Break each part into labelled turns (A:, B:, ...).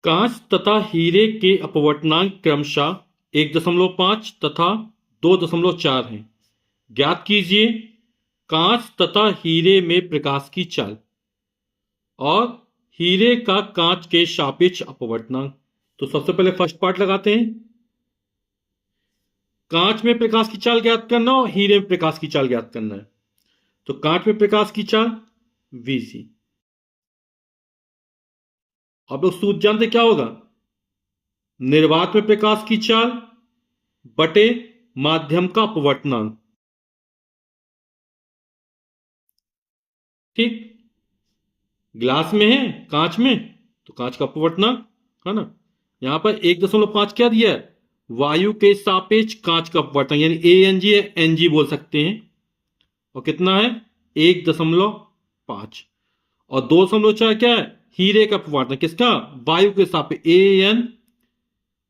A: कांच तथा हीरे के अपवर्तनांक क्रमशः 1.5 तथा 2.4 हैं। ज्ञात कीजिए कांच तथा हीरे में प्रकाश की चाल और हीरे का कांच के सापेक्ष अपवर्तनांक। तो सबसे पहले फर्स्ट पार्ट लगाते हैं। कांच में प्रकाश की चाल ज्ञात करना और हीरे में प्रकाश की चाल ज्ञात करना है। तो कांच में प्रकाश की चाल Vc। अब लोग सूत्र जानते क्या होगा, निर्वात में प्रकाश की चाल बटे माध्यम का अपवर्तनांक। ठीक, ग्लास में है, कांच में, तो कांच का अपवर्तनांक है ना। यहां पर 1.5 क्या दिया है, वायु के सापेक्ष कांच का अपवर्तनांक, यानी ANG है, NG बोल सकते हैं। और कितना है 1.5। और 2.4 क्या है, हीरे का अपवर्तनांक, किसका, वायु के सापेक्ष AN,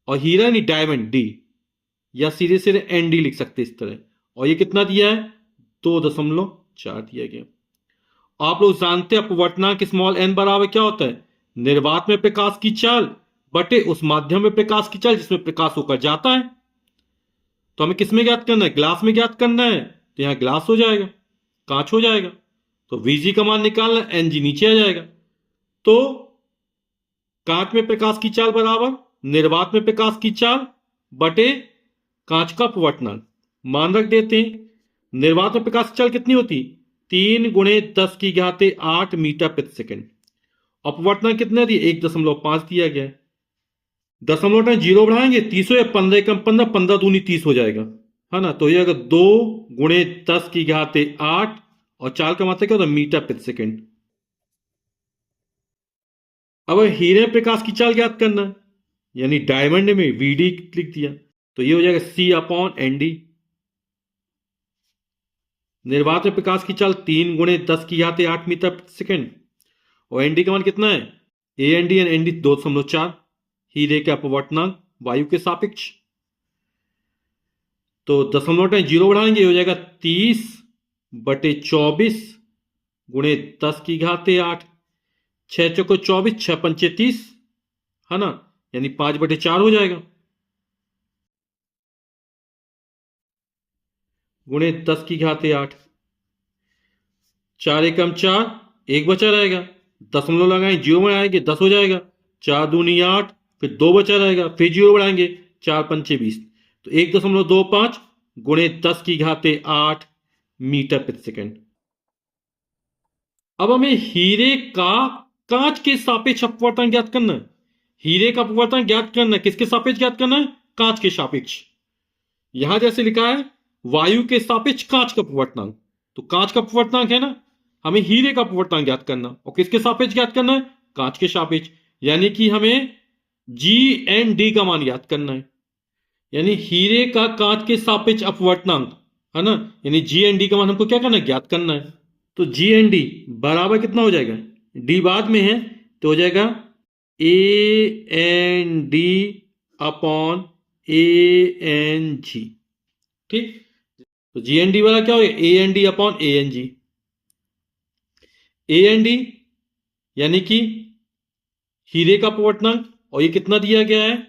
A: और हीरा नहीं डायमंड D, या सीधे सीधे ND लिख सकते इस तरह। और ये कितना दिया है 2.4 दिया गया। आप लोग जानते हैं अपवर्तनांक स्मॉल n बराबर क्या होता है, निर्वात में प्रकाश की चाल बटे उस माध्यम में प्रकाश की चाल जिसमें प्रकाश होकर जाता है। तो हमें किस में ज्ञात करना है, ग्लास में ज्ञात करना है। तो यहां ग्लास हो जाएगा, कांच हो जाएगा। तो Vg का मान निकालना, NG नीचे आ जाएगा। तो कांच में प्रकाश की चाल बराबर निर्वात में प्रकाश की चाल बटे कांच का अपवर्तनांक। मान रख देते हैं, निर्वात में प्रकाश की चाल कितनी होती, 3 × 10⁸ मीटर प्रति सेकेंड। अपवर्तनांक कितना दिया, 1.5 दिया गया है। दशमलव में 0 बढ़ाएंगे 30 हो, या 15 कम 15, 15 दूनी 30 हो जाएगा, है ना। तो ये अगर 2 × 10⁸ और 4 का मात्रा क्या होता है, मीटर प्रति सेकेंड। अब हीरे प्रकाश की चाल ज्ञात करना है, यानी डायमंड में VD लिख दिया, तो ये हो जाएगा C/ND। निर्वात में प्रकाश की चाल 3 × 10⁸ मीटर प्रति सेकेंड। और ND का मान कितना है, AND और ND 2.4, हीरे के अपवर्तनांक वायु के सापेक्ष। तो 0.0 बढ़ाएंगे, हो जाएगा 30/24 × 10⁸। 6 चौको 24, 6 पंचे 30, है ना, यानी 5/4 हो जाएगा × 10⁸। 4 एकम 4, 1 बचा रहेगा, दशमलव लगाएं 0 में आएंगे 10 हो जाएगा, 4 दूनी 8, फिर 2 बचा रहेगा, फिर 0 बढ़ाएंगे, 4 पंचे 20। तो 1.25 × 10⁸ मीटर प्रति सेकेंड। अब हमें हीरे का कांच के सापेक्ष अपवर्तन ज्ञात करना है। हीरे का अपवर्तन ज्ञात करना है, किसके सापेक्ष ज्ञात करना है, कांच के सापेक्ष। यहां जैसे लिखा है वायु के सापेक्ष कांच का अपवर्तनांक, तो कांच का अपवर्तनांक है ना, हमें हीरे का अपवर्तनांक ज्ञात करना, और किसके सापेक्ष ज्ञात करना है, कांच के सापेक्ष। यानी कि हमें GND का मान ज्ञात करना है, यानी हीरे का कांच के सापेक्ष अपवर्तनांक, है ना, यानी GND का मान हमको क्या करना है, ज्ञात करना है। तो GND बराबर कितना हो जाएगा, D बाद में है तो हो जाएगा AND/ANG। ठीक, तो GND वाला क्या हो गया, AND/ANG। AND यानी कि हीरे का अपवर्तनांक, और ये कितना दिया गया है,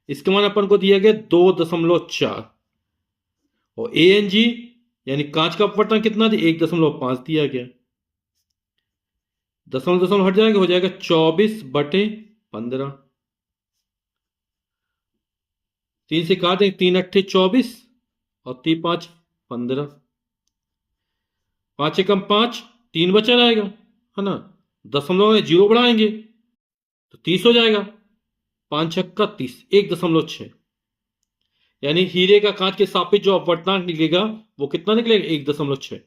A: इसका मान अपन को दिया गया 2.4। और ANG यानी कांच का अपवर्तनांक कितना दिया, 1.5 दिया गया। दशमलव दशमलव हट जाएगा, हो जाएगा 24/15। 3 से काट देंगे, 3 अट्ठे 24 और 3 5 15, 5 एकम 5, 3 बचा रहेगा, है ना। दशमलव में 0 बढ़ाएंगे तो 30 हो जाएगा, 5 छक्का 30, 1.6। यानी हीरे का कांच के सापेक्ष जो अपवर्तनांक निकलेगा वो कितना निकलेगा, 1.6।